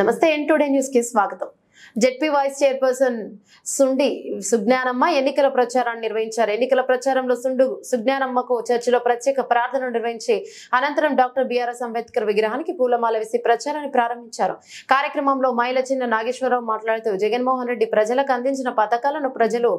నమస్తే N2 news కి స్వాగతం. జెడ్పీ వైస్ చైర్పర్సన్ సుండి సుజ్ఞానమ్మ ఎన్నికల ప్రచారాన్ని నిర్వహించారు. ఎన్నికల ప్రచారంలో సుజ్ఞానమ్మకు చర్చిలో ప్రత్యేక ప్రార్థనలు నిర్వహించి అనంతరం డాక్టర్ బిఆర్ఎస్ అంబేద్కర్ విగ్రహానికి పూలమాల వేసి ప్రచారాన్ని ప్రారంభించారు. కార్యక్రమంలో మైల చిన్న నాగేశ్వరరావు మాట్లాడుతూ జగన్మోహన్ రెడ్డి ప్రజలకు అందించిన పథకాలను ప్రజలు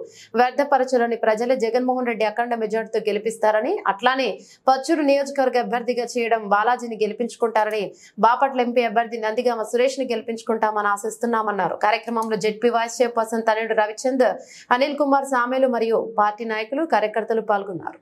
వ్యర్థపరచాలని, ప్రజలు జగన్మోహన్ రెడ్డి అఖండ మెజార్టీతో గెలిపిస్తారని, అట్లానే పచ్చూరు నియోజకవర్గ అభ్యర్థిగా చేయడం బాలాజీని గెలిపించుకుంటారని, బాపట్ల ఎంపీ అభ్యర్థి నందిగామ సురేష్ ని గెలిపించుకుంటామని ఆశిస్తున్నామన్నారు. కార్యక్రమంలో ZP vice chairperson Tanedu Ravichand, Anil Kumar Samelu మరియు పార్టీ నాయకులు కార్యకర్తలు పాల్గొన్నారు.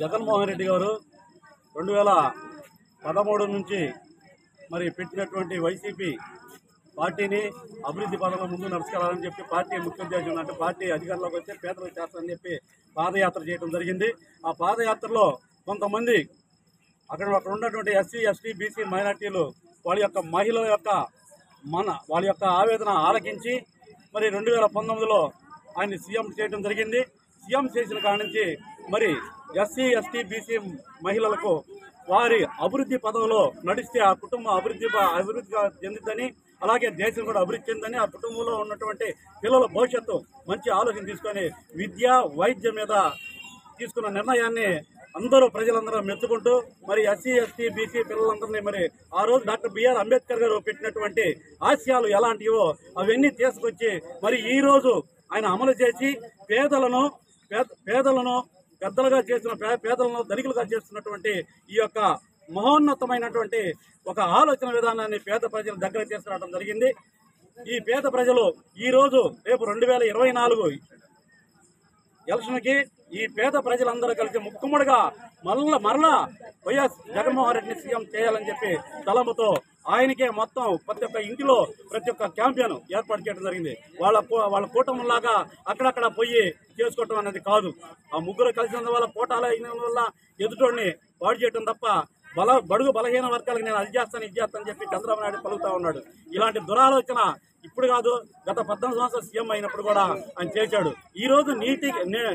జగన్మోహన్ రెడ్డి గారు 2013 నుంచి మరి పెట్టినటువంటి వైసీపీ పార్టీని అభివృద్ధి పదంలో ముందు నడుచుకోవాలని చెప్పి పార్టీ ముఖ్య ఉద్దేశం అంటే పార్టీ అధికారంలోకి వస్తే పేదలకు చేస్తారని చెప్పి పాదయాత్ర చేయడం జరిగింది. ఆ పాదయాత్రలో కొంతమంది అక్కడ ఉన్నటువంటి ఎస్సీ, ఎస్టీ, బీసీ మైనార్టీలు వాళ్ళ యొక్క మహిళల యొక్క వాళ్ళ యొక్క ఆవేదన ఆలకించి మరి 2019లో ఆయన సీఎం చేయడం జరిగింది. సీఎం చేసిన కాడి నుంచి మరి ఎస్సీ, ఎస్టీ, బీసీ మహిళలకు వారి అభివృద్ధి పదంలో నడిస్తే ఆ కుటుంబం అభివృద్ధిగా చెందిందని, అలాగే దేశం కూడా అభివృద్ధి చెందని, ఆ కుటుంబంలో ఉన్నటువంటి పిల్లల భవిష్యత్తు మంచి ఆలోచన తీసుకొని విద్య, వైద్యం మీద తీసుకున్న నిర్ణయాన్ని ప్రజలందరూ మెచ్చుకుంటూ మరి ఎస్సీ, ఎస్టీ, బీసీ పిల్లలందరినీ మరి ఆ రోజు డాక్టర్ బిఆర్ అంబేద్కర్ గారు పెట్టినటువంటి ఆశయాలు ఎలాంటివో అవన్నీ తీసుకొచ్చి మరి ఈ రోజు ఆయన అమలు చేసి పేదలను పెద్దలుగా చేసిన పేదలను ధనికులుగా చేస్తున్నటువంటి ఈ యొక్క మహోన్నతమైనటువంటి ఒక ఆలోచన విధానాన్ని పేద ప్రజల దగ్గర తీసుకురావడం జరిగింది. ఈ పేద ప్రజలు ఈ రోజు రేపు 2024 ఎలక్షన్కి ఈ పేద ప్రజలందరూ కలిసి ముక్కుముడిగా మరలా వైఎస్ జగన్మోహన్ రెడ్డిని సీఎం చేయాలని చెప్పి తలంపుతో ఆయనకే మొత్తం ప్రతి ఒక్క ఇంటిలో ప్రతి ఒక్క క్యాంపెయిన్ ఏర్పాటు చేయడం జరిగింది. వాళ్ళ కూటమిలాగా అక్కడక్కడ పోయి చేసుకోవటం అనేది కాదు. ఆ ముగ్గురు కలిసినందువల్ల పోటాలు అయిన వల్ల ఎదుటోడిని పాడు చేయడం తప్ప బడుగు బలహీన వర్గాలకు నేను అది చేస్తాను ఇది చేస్తానని చెప్పి చంద్రబాబు నాయుడు పలుకుతా ఉన్నాడు. ఇలాంటి దురాలోచన ఇప్పుడు కాదు, గత 18 సంవత్సరాలు సీఎం అయినప్పుడు కూడా ఆయన చేశాడు. ఈ రోజు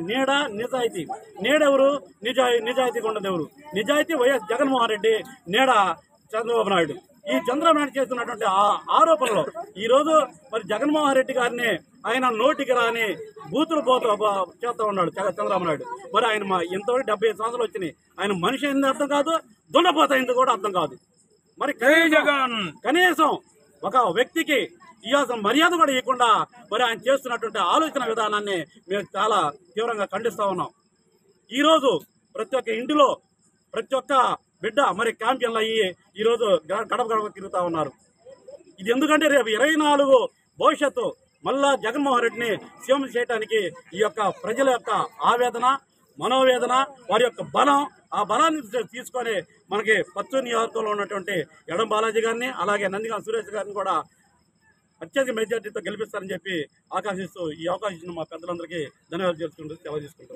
నీడ నిజాయితీ, నీడెవరు నిజాయితీగా ఉండదు ఎవరు? నిజాయితీ వైఎస్ జగన్మోహన్ రెడ్డి, నీడ చంద్రబాబు నాయుడు. ఈ చంద్రబాబు నాయుడు చేస్తున్నటువంటి ఆరోపణలు ఈ రోజు మరి జగన్మోహన్ రెడ్డి గారిని ఆయన నోటికి రాని బూతులు చేస్తూ ఉన్నాడు చంద్రబాబు నాయుడు. మరి ఆయన ఇంతవరకు 75 సంవత్సరాలు వచ్చినాయి. ఆయన మనిషి అయింది అర్థం కాదు, దున్నపోత అయింది కూడా అర్థం కాదు. మరి కనీసం ఒక వ్యక్తికి ఇవ్వాల్సిన మర్యాద కూడా ఇవ్వకుండా మరి ఆయన చేస్తున్నటువంటి ఆలోచన విధానాన్ని మేము చాలా తీవ్రంగా ఖండిస్తా ఉన్నాం. ఈరోజు ప్రతి ఒక్క ఇంటిలో ప్రతి ఒక్క బిడ్డ మరి క్యాంపెయిన్లు అయ్యి ఈరోజు గడప తిరుగుతూ ఉన్నారు. ఇది ఎందుకంటే రేపు 24 భవిష్యత్తు మళ్ళా జగన్మోహన్ రెడ్డిని సీఎం చేయడానికి ఈ యొక్క ప్రజల యొక్క ఆవేదన, మనోవేదన, వారి యొక్క బలం, ఆ బలాన్ని తీసుకొని మనకి పచ్చూరు నియోజకవర్గంలో ఉన్నటువంటి ఎడం బాలాజీ గారిని అలాగే నందిగామ సురేష్ గారిని కూడా అత్యధిక మెజార్టీతో గెలిపిస్తారని చెప్పి ఆకాశిస్తూ ఈ అవకాశం ఇచ్చిన మా పెద్దలందరికీ ధన్యవాదాలు తెలుసుకుంటూ సెలవు తీసుకుంటాం.